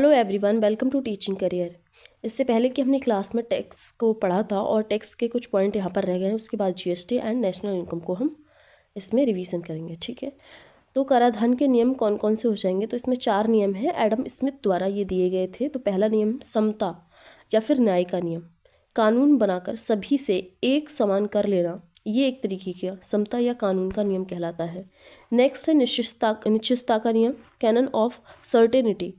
Hello everyone, welcome to teaching career. इससे पहले कि हमने क्लास में टैक्स को पढ़ा था और टैक्स के कुछ पॉइंट यहाँ पर रह गए हैं, उसके बाद जीएसटी एंड नेशनल इनकम को हम इसमें रिवीजन करेंगे। ठीक है, तो कराधान के नियम कौन कौन से हो जाएंगे? तो इसमें 4 नियम हैं, एडम स्मिथ द्वारा ये दिए गए थे। तो पहला नियम समता या फिर न्याय का नियम, कानून बनाकर सभी से एक समान कर लेना, ये एक तरीके का समता या कानून का नियम कहलाता है। नेक्स्ट है निश्चितता का नियम, कैनन ऑफ सर्टेनिटी।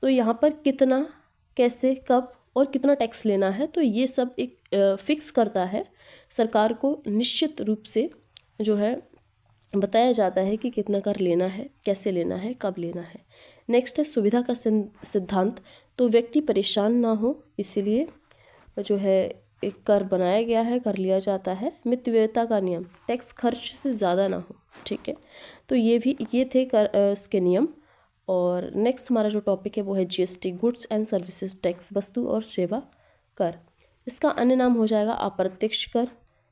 तो यहाँ पर कितना, कैसे, कब और कितना टैक्स लेना है, तो ये सब एक फिक्स करता है। सरकार को निश्चित रूप से जो है बताया जाता है कि कितना कर लेना है, कैसे लेना है, कब लेना है। नेक्स्ट है सुविधा का सिद्धांत। तो व्यक्ति परेशान ना हो इसलिए जो है एक कर बनाया गया है, कर लिया जाता है। मितव्ययिता का नियम, टैक्स खर्च से ज़्यादा ना हो। ठीक है, तो ये थे उसके नियम। और नेक्स्ट हमारा जो टॉपिक है वो है GST, goods and services tax, वस्तु और सेवा कर। इसका अन्य नाम हो जाएगा अप्रत्यक्ष कर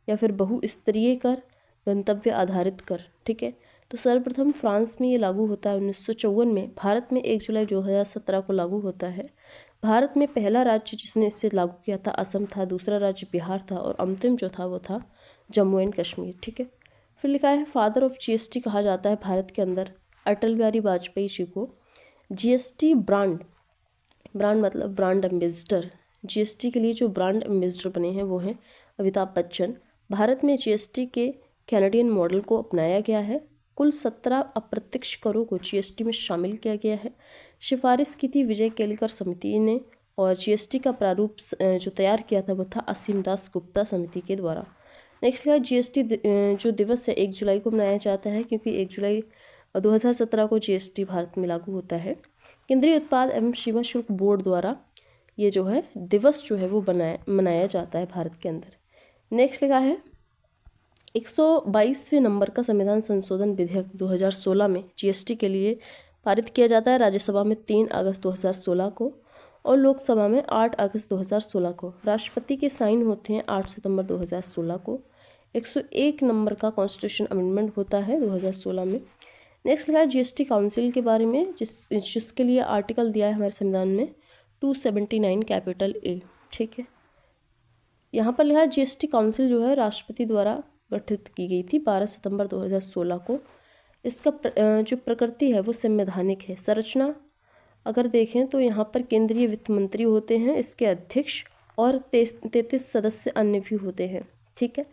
या फिर बहुस्तरीय कर, गंतव्य आधारित कर। ठीक है, तो सर्वप्रथम फ्रांस में ये लागू होता है 1954 में। भारत में 1 जुलाई 2017 को लागू होता है। भारत में पहला राज्य जिसने इसे लागू किया था असम था, दूसरा राज्य बिहार था और अंतिम जो था वो था जम्मू एंड कश्मीर। ठीक है, फिर लिखा है फादर ऑफ जीएसटी कहा जाता है भारत के अंदर अटल बिहारी वाजपेयी जी को। जीएसटी ब्रांड मतलब ब्रांड एम्बेसडर, जीएसटी के लिए जो ब्रांड एम्बेसडर बने हैं वो हैं अमिताभ बच्चन। भारत में जीएसटी के कैनेडियन मॉडल को अपनाया गया है। कुल 17 अप्रत्यक्ष करों को जीएसटी में शामिल किया गया है। सिफारिश की थी विजय केलकर समिति ने और जीएसटी का प्रारूप जो तैयार किया था वो था असीम दास गुप्ता समिति के द्वारा। नेक्स्ट है जीएसटी जो दिवस है 1 जुलाई को मनाया जाता है, क्योंकि 1 जुलाई 2017 को जीएसटी भारत में लागू होता है। केंद्रीय उत्पाद एवं सीमा शुल्क बोर्ड द्वारा ये जो है दिवस जो है वो मनाया जाता है भारत के अंदर। नेक्स्ट लिखा है 122वें नंबर का संविधान संशोधन विधेयक 2016 में जीएसटी के लिए पारित किया जाता है राज्यसभा में 3 अगस्त 2016 को और लोकसभा में 8 अगस्त 2016 को। राष्ट्रपति के साइन होते हैं 8 सितंबर 2016 को। 101 नंबर का कॉन्स्टिट्यूशन अमेंडमेंट होता है 2016 में। नेक्स्ट लिखा है जीएसटी काउंसिल के बारे में, जिसके लिए आर्टिकल दिया है हमारे संविधान में 279 कैपिटल ए। ठीक है, यहाँ पर लिखा है जीएसटी काउंसिल जो है राष्ट्रपति द्वारा गठित की गई थी 12 सितंबर 2016 को। इसका जो प्रकृति है वो संवैधानिक है। संरचना अगर देखें तो यहाँ पर केंद्रीय वित्त मंत्री होते हैं, इसके अध्यक्ष और 33 सदस्य अन्य भी होते हैं। ठीक है,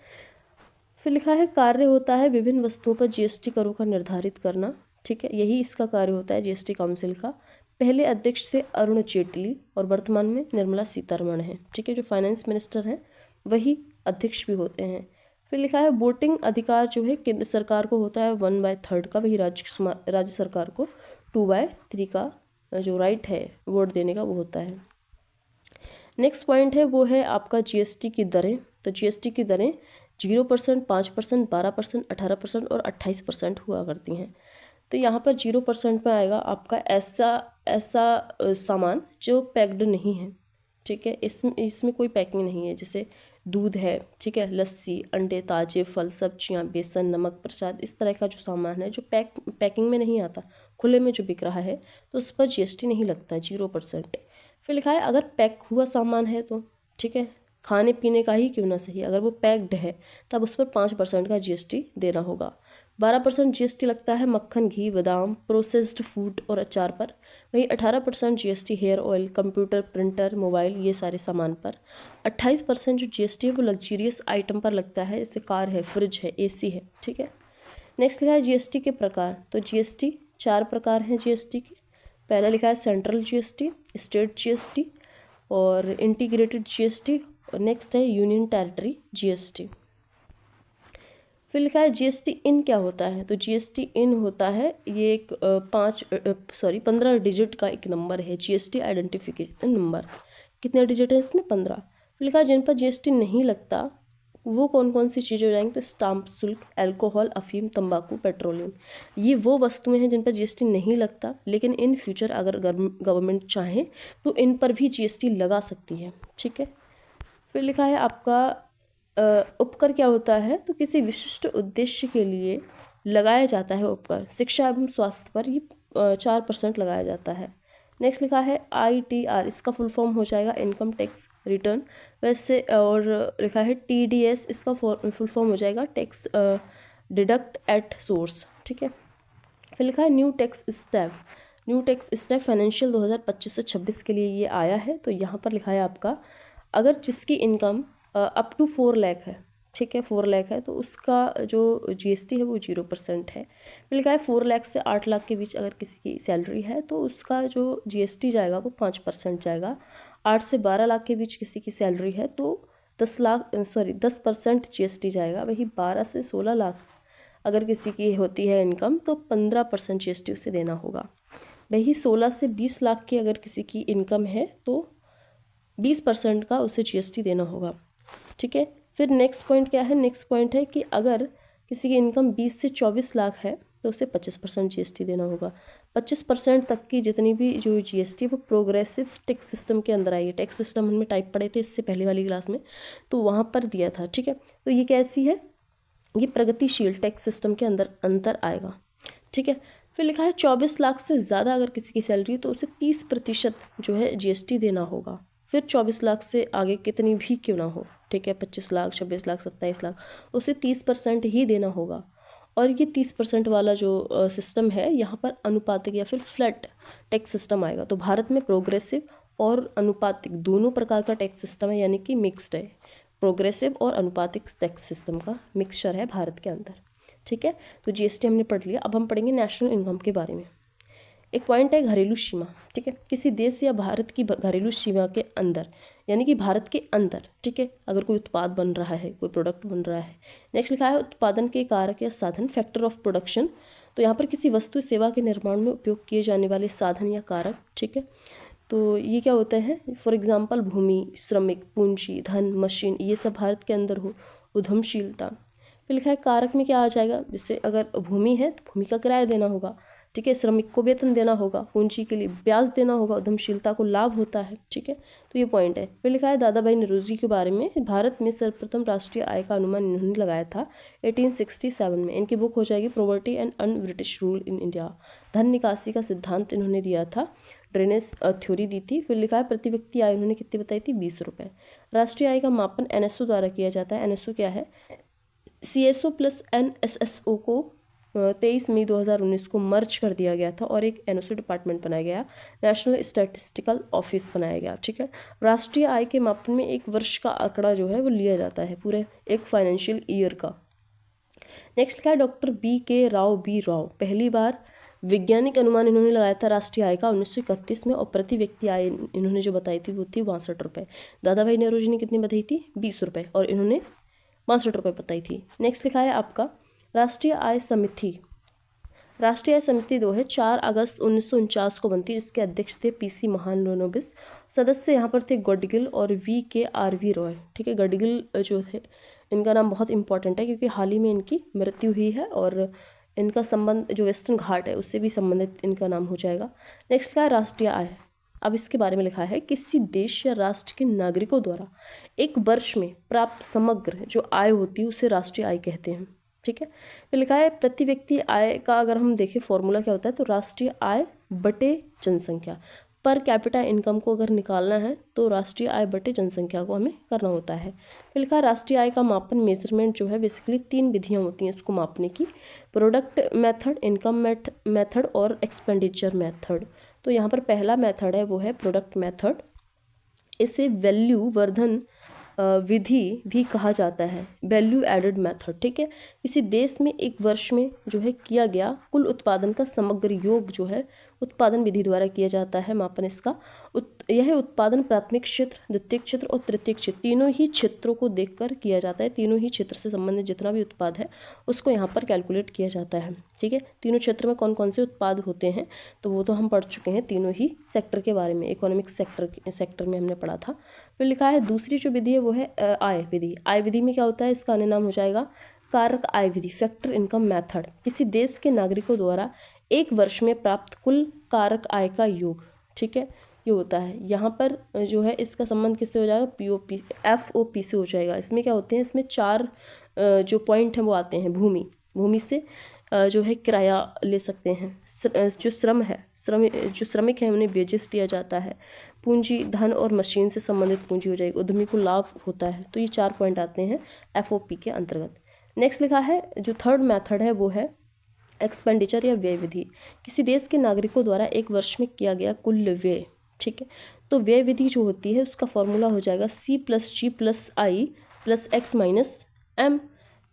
फिर लिखा है कार्य होता है विभिन्न वस्तुओं पर जीएसटी करों का निर्धारित करना। ठीक है, यही इसका कार्य होता है जीएसटी काउंसिल का। पहले अध्यक्ष थे अरुण जेटली और वर्तमान में निर्मला सीतारमण है। ठीक है, जो फाइनेंस मिनिस्टर हैं वही अध्यक्ष भी होते हैं। फिर लिखा है वोटिंग अधिकार जो है केंद्र सरकार को होता है 1/3 का, वही राज्य सरकार को 2/3 का जो राइट है वोट देने का वो होता है। नेक्स्ट पॉइंट है वो है आपका जीएसटी की दरें। तो जीएसटी की दरें 0%, 5%, 12%, 18% और 28% हुआ करती हैं। तो यहाँ पर 0% में आएगा आपका ऐसा सामान जो पैक्ड नहीं है। ठीक है, इसमें कोई पैकिंग नहीं है, जैसे दूध है, ठीक है, लस्सी, अंडे, ताजे फल, सब्जियाँ, बेसन, नमक, प्रसाद, इस तरह का जो सामान है जो पैकिंग में नहीं आता, खुले में जो बिक रहा है, तो उस पर जीएसटी नहीं लगता है, 0%। फिर लिखा है अगर पैक हुआ सामान है तो ठीक है, खाने पीने का ही क्यों ना सही, अगर वो पैक्ड है तब उस पर 5% का जीएसटी देना होगा। 12% जीएसटी लगता है मक्खन, घी, बादाम, प्रोसेस्ड फूड और अचार पर। वहीं 18% GST hair oil, computer, printer, mobile, ये सारे सामान पर। 28% जो जीएसटी है वो लग्जरियस आइटम पर लगता है, जैसे कार है, फ्रिज है, एसी है। ठीक है, नेक्स्ट लिखा है जीएसटी के प्रकार। तो जीएसटी 4 प्रकार हैं जीएसटी के। पहला लिखा है सेंट्रल जीएसटी, स्टेट जीएसटी और इंटीग्रेटेड जीएसटी और नेक्स्ट है यूनियन टेरिटरी जीएसटी। फिर लिखा है जीएसटी इन क्या होता है। तो जीएसटी इन होता है ये एक 15 डिजिट का एक नंबर है, जीएसटी आइडेंटिफिकेशन नंबर। कितने डिजिट है इसमें? 15। फिर लिखा है जिन पर जीएसटी नहीं लगता वो कौन कौन सी चीज़ें हो जाएंगी। तो स्टाम्प शुल्क, अल्कोहल, अफीम, तंबाकू, पेट्रोलियम, ये वो वस्तुएं हैं जिन पर जीएसटी नहीं लगता, लेकिन इन फ्यूचर अगर गवर्नमेंट चाहे तो इन पर भी जीएसटी लगा सकती है। ठीक है, फिर लिखा है आपका उपकर क्या होता है। तो किसी विशिष्ट उद्देश्य के लिए लगाया जाता है उपकर। शिक्षा एवं स्वास्थ्य पर ये 4% लगाया जाता है। नेक्स्ट लिखा है ITR, इसका फुल फॉर्म हो जाएगा इनकम टैक्स रिटर्न वैसे, और लिखा है TDS, इसका फुल फॉर्म हो जाएगा टैक्स डिडक्ट एट सोर्स, ठीक है। फिर लिखा है न्यू टैक्स स्टैप फाइनेंशियल 2025 से 26 के लिए ये आया है। तो यहाँ पर लिखा है आपका, अगर जिसकी इनकम अप टू 4 लाख है, ठीक है, 4 लाख है, तो उसका जो GST है वो 0% है। फिर लिखा है 4 लाख से 8 लाख के बीच अगर किसी की सैलरी है तो उसका जो GST जाएगा वो 5% जाएगा। 8 से 12 लाख के बीच किसी की सैलरी है तो 10% GST जाएगा। वही 12 से 16 लाख अगर किसी की होती है इनकम तो 15% GST उसे देना होगा। वही 16 से 20 लाख की अगर किसी की इनकम है तो 20% का उसे GST देना होगा, ठीक है। फिर नेक्स्ट पॉइंट क्या है, नेक्स्ट पॉइंट है कि अगर किसी की इनकम 20 से 24 लाख है तो उसे 25% GST देना होगा। 25% तक की जितनी भी जो GST वो प्रोग्रेसिव टैक्स सिस्टम के अंदर आई है। टैक्स सिस्टम हमने टाइप पढ़े थे इससे पहले वाली क्लास में, तो वहाँ पर दिया था, ठीक है। तो ये कैसी है, ये प्रगतिशील टैक्स सिस्टम के अंदर आएगा, ठीक है। फिर लिखा है 24 लाख से ज़्यादा अगर किसी की सैलरी तो उसे 30% जो है GST देना होगा। फिर 24 लाख से आगे कितनी भी क्यों ना हो, ठीक है, 25 लाख, 26 लाख, 27 लाख, उसे 30% ही देना होगा। और ये 30% वाला जो सिस्टम है यहाँ पर अनुपातिक या फिर फ्लैट टैक्स सिस्टम आएगा। तो भारत में प्रोग्रेसिव और अनुपातिक दोनों प्रकार का टैक्स सिस्टम है, यानी कि मिक्स्ड है। प्रोग्रेसिव और अनुपातिक टैक्स सिस्टम का मिक्सचर है भारत के अंदर, ठीक है। तो GST हमने पढ़ लिया। अब हम पढ़ेंगे नेशनल इनकम के बारे में। एक पॉइंट है घरेलू सीमा, ठीक है, किसी देश या भारत की घरेलू सीमा के अंदर, यानी कि भारत के अंदर, ठीक है, अगर कोई उत्पाद बन रहा है, कोई प्रोडक्ट बन रहा है। नेक्स्ट लिखा है उत्पादन के कारक या साधन, फैक्टर ऑफ प्रोडक्शन। तो यहाँ पर किसी वस्तु सेवा के निर्माण में उपयोग किए जाने वाले साधन या कारक, ठीक है। तो ये क्या होते हैं, फॉर एग्जांपल भूमि, श्रमिक, पूंजी, धन, मशीन, ये सब भारत के अंदर हो। उद्यमशीलता। फिर लिखा है कारक में क्या आ जाएगा, जैसे अगर भूमि है तो भूमि का किराया देना होगा, ठीक है, श्रमिक को वेतन देना होगा, पूंजी के लिए ब्याज देना होगा, उद्यमशीलता को लाभ होता है, ठीक है। तो ये पॉइंट है। फिर लिखा है दादा भाई नौरोजी के बारे में, भारत में सर्वप्रथम राष्ट्रीय आय का अनुमान इन्होंने लगाया था 1867 में। इनकी बुक हो जाएगी poverty and un British rule in India. धन निकासी का सिद्धांत इन्होंने दिया था, ड्रेनेज थ्योरी दी थी। फिर लिखा है प्रति व्यक्ति आय इन्होंने कितनी बताई थी, 20 रुपये। राष्ट्रीय आय का मापन NSO द्वारा किया जाता है। NSO क्या है, CSO प्लस NSSO को 23 मई 2019 को मर्ज कर दिया गया था और एक NSO डिपार्टमेंट बनाया गया, नेशनल स्टैटिस्टिकल ऑफिस बनाया गया, ठीक है। राष्ट्रीय आय के मापन में एक वर्ष का आंकड़ा जो है वो लिया जाता है, पूरे एक फाइनेंशियल ईयर का। नेक्स्ट क्या है, डॉक्टर B.K. राव पहली बार वैज्ञानिक अनुमान इन्होंने लगाया था राष्ट्रीय आय का 1931 में, और प्रति व्यक्ति आय इन्होंने जो बताई थी वो थी 62 रुपये। दादा भाई नौरोजी ने कितनी बताई थी, 20 रुपये, और इन्होंने 62 रुपये बताई थी। नेक्स्ट लिखा है आपका राष्ट्रीय आय समिति। राष्ट्रीय आय समिति 4 अगस्त 1949 को बनती है। इसके अध्यक्ष थे PC महालनोबिस। सदस्य यहाँ पर थे गडगिल और VKRV रॉय, ठीक है। गडगिल जो थे, इनका नाम बहुत इंपॉर्टेंट है क्योंकि हाल ही में इनकी मृत्यु हुई है और इनका संबंध जो वेस्टर्न घाट है उससे भी संबंधित इनका नाम हो जाएगा। नेक्स्ट क्या है, राष्ट्रीय आय। अब इसके बारे में लिखा है किसी देश या राष्ट्र के नागरिकों द्वारा एक वर्ष में प्राप्त समग्र जो आय होती है उसे राष्ट्रीय आय कहते हैं, ठीक है। फिर लिखा है प्रति व्यक्ति आय का अगर हम देखें फॉर्मूला क्या होता है, तो राष्ट्रीय आय बटे जनसंख्या, पर कैपिटा इनकम को अगर निकालना है तो राष्ट्रीय आय बटे जनसंख्या को हमें करना होता है। फिर लिखा है राष्ट्रीय आय का मापन मेजरमेंट जो है बेसिकली 3 विधियाँ होती हैं इसको मापने की, प्रोडक्ट मेथड, इनकम मेथड और एक्सपेंडिचर मेथड। तो यहाँ पर पहला मेथड है वो है प्रोडक्ट मेथड। इसे वैल्यू वर्धन विधि भी कहा जाता है, वैल्यू एडेड मेथड, ठीक है। किसी देश में एक वर्ष में जो है किया गया कुल उत्पादन का समग्र योग जो है उत्पादन विधि द्वारा किया जाता है मापन इसका। यह उत्पादन प्राथमिक क्षेत्र, द्वितीयक क्षेत्र और तृतीयक क्षेत्र तीनों ही क्षेत्रों को देखकर किया जाता है। तीनों ही क्षेत्र से संबंधित जितना भी उत्पाद है उसको यहाँ पर कैलकुलेट किया जाता है, ठीक है। तीनों क्षेत्र में कौन कौन से उत्पाद होते हैं तो वो तो हम पढ़ चुके हैं तीनों ही सेक्टर के बारे में, इकोनॉमिक सेक्टर में हमने पढ़ा था। फिर लिखा है दूसरी जो विधि है वो है आय विधि। आय विधि में क्या होता है, इसका अन्य नाम हो जाएगा कारक आय विधि, फैक्टर इनकम मेथड। किसी देश के नागरिकों द्वारा एक वर्ष में प्राप्त कुल कारक आय का योग, ठीक है, ये होता है। यहाँ पर जो है इसका संबंध किससे हो जाएगा, FOP से हो जाएगा। इसमें क्या होते हैं, इसमें 4 जो पॉइंट हैं वो आते हैं, भूमि से, जो है किराया ले सकते हैं। जो जो श्रमिक हैं उन्हें वेजेस दिया जाता है। पूंजी धन और मशीन से संबंधित पूंजी हो जाएगी। उद्यमी को लाभ होता है। तो ये 4 पॉइंट आते हैं FOP के अंतर्गत। नेक्स्ट लिखा है जो थर्ड मेथड है वो है एक्सपेंडिचर या व्यय विधि। किसी देश के नागरिकों द्वारा एक वर्ष में किया गया कुल व्यय, ठीक है। तो व्यय विधि जो होती है उसका फॉर्मूला हो जाएगा C+G+I+X-M।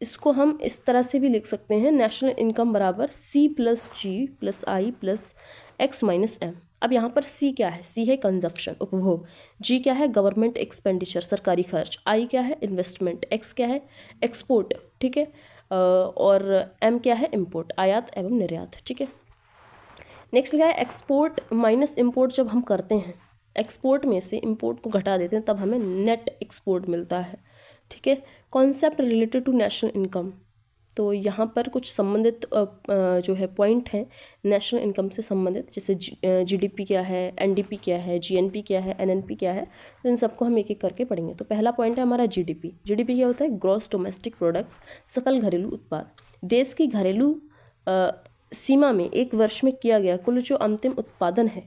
इसको हम इस तरह से भी लिख सकते हैं, नेशनल इनकम बराबर C+G+I+X-M। अब यहाँ पर C क्या है? C है कंजप्शन, उपभोग। G क्या है? गवर्नमेंट एक्सपेंडिचर, सरकारी खर्च। I क्या है? इन्वेस्टमेंट। X क्या है? एक्सपोर्ट, ठीक है। और M क्या है? इम्पोर्ट, आयात एवं निर्यात, ठीक है। नेक्स्ट क्या है? एक्सपोर्ट माइनस इम्पोर्ट जब हम करते हैं, एक्सपोर्ट में से इम्पोर्ट को घटा देते हैं, तब हमें नेट एक्सपोर्ट मिलता है, ठीक है। Concept related to national income, तो यहाँ पर कुछ संबंधित जो है पॉइंट हैं नेशनल इनकम से संबंधित, जैसे GDP क्या है, NDP क्या है, GNP क्या है, NNP क्या है। तो इन सबको हम एक एक करके पढ़ेंगे। तो पहला पॉइंट है हमारा GDP। GDP क्या होता है? ग्रॉस डोमेस्टिक प्रोडक्ट, सकल घरेलू उत्पाद। देश की घरेलू सीमा में एक वर्ष में किया गया कुल जो अंतिम उत्पादन है,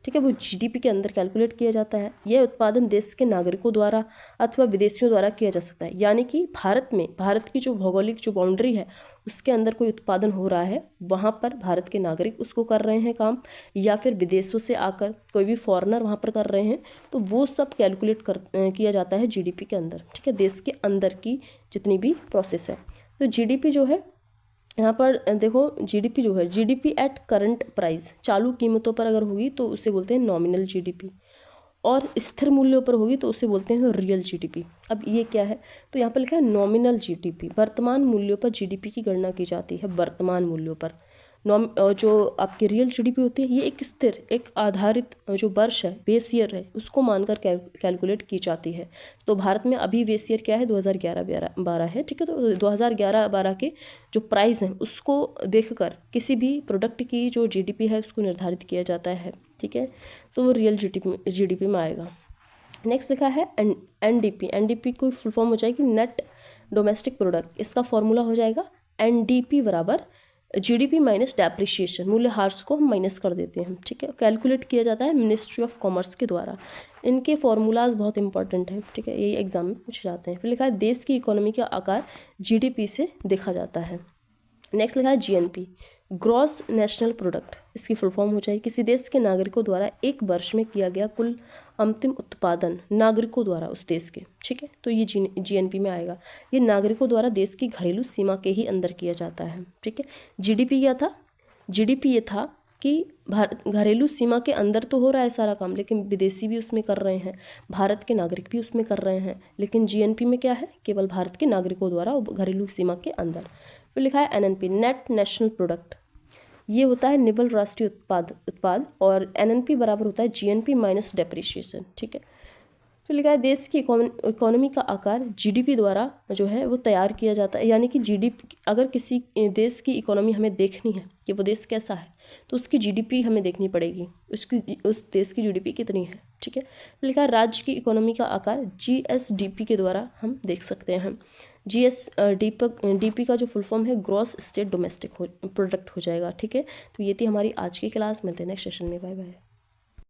ठीक है, वो GDP के अंदर कैलकुलेट किया जाता है। यह उत्पादन देश के नागरिकों द्वारा अथवा विदेशियों द्वारा किया जा सकता है। यानी कि भारत की जो भौगोलिक जो बाउंड्री है उसके अंदर कोई उत्पादन हो रहा है, वहाँ पर भारत के नागरिक उसको कर रहे हैं काम, या फिर विदेशों से आकर कोई भी फॉरेनर वहाँ पर कर रहे हैं, तो वो सब कैलकुलेट किया जाता है GDP के अंदर, ठीक है। देश के अंदर की जितनी भी प्रोसेस है, तो GDP जो है यहाँ पर देखो, GDP जो है, GDP एट करंट प्राइस, चालू कीमतों पर अगर होगी तो उसे बोलते हैं नॉमिनल GDP, और स्थिर मूल्यों पर होगी तो उसे बोलते हैं रियल GDP। अब ये क्या है? तो यहाँ पर लिखा है नॉमिनल GDP, वर्तमान मूल्यों पर GDP की गणना की जाती है, वर्तमान मूल्यों पर। जो आपकी रियल GDP होती है ये एक स्थिर, एक आधारित जो वर्ष है, बेस ईयर है, उसको मानकर कैलकुलेट की जाती है। तो भारत में अभी बेस ईयर क्या है? 2011-12 है, ठीक है। तो 2011-12 के जो प्राइस हैं उसको देखकर किसी भी प्रोडक्ट की जो GDP है उसको निर्धारित किया जाता है, ठीक है। तो वो रियल GDP में आएगा। नेक्स्ट लिखा है NDP। NDP को फुल फॉर्म हो जाएगी नेट डोमेस्टिक प्रोडक्ट। इसका फॉर्मूला हो जाएगा NDP बराबर GDP माइनस डेप्रिशिएशन, मूल्यह्रास को हम माइनस कर देते हैं, ठीक है। कैलकुलेट किया जाता है मिनिस्ट्री ऑफ कॉमर्स के द्वारा। इनके फॉर्मूलाज बहुत इंपॉर्टेंट है, ठीक है, यही एग्जाम में पूछे जाते हैं। फिर लिखा है देश की इकोनॉमी का आकार GDP से देखा जाता है। नेक्स्ट लिखा है GNP, ग्रॉस नेशनल प्रोडक्ट। इसकी फुल फॉर्म हो जाएगी किसी देश के नागरिकों द्वारा एक वर्ष में किया गया कुल अंतिम उत्पादन, नागरिकों द्वारा उस देश के, ठीक है। तो ये GNP में आएगा। ये नागरिकों द्वारा देश की घरेलू सीमा के ही अंदर किया जाता है, ठीक है। GDP क्या था? GDP ये था कि घरेलू सीमा के अंदर तो हो रहा है सारा काम, लेकिन विदेशी भी उसमें कर रहे हैं, भारत के नागरिक भी उसमें कर रहे हैं। लेकिन GNP में क्या है? केवल भारत के नागरिकों द्वारा घरेलू सीमा के अंदर। फिर लिखा है NNP, नेट नेशनल प्रोडक्ट। ये होता है निवल राष्ट्रीय उत्पाद, और NNP बराबर होता है GNP माइनस डेप्रिशिएशन, ठीक है। फिर लिखा है देश की इकोनॉमी का आकार GDP द्वारा जो है वो तैयार किया जाता है। यानी कि GDP, अगर किसी देश की इकोनॉमी हमें देखनी है कि वो देश कैसा है, तो उसकी GDP हमें देखनी पड़ेगी, उस देश की GDP कितनी है, ठीक है। फिर लिखा है राज्य की इकोनॉमी का आकार GSDP के द्वारा हम देख सकते हैं। GSDP का जो फुल फॉर्म है ग्रॉस स्टेट डोमेस्टिक प्रोडक्ट हो जाएगा, ठीक है। तो ये थी हमारी आज की क्लास। मिलते हैं नेक्स्ट सेशन में। Bye bye.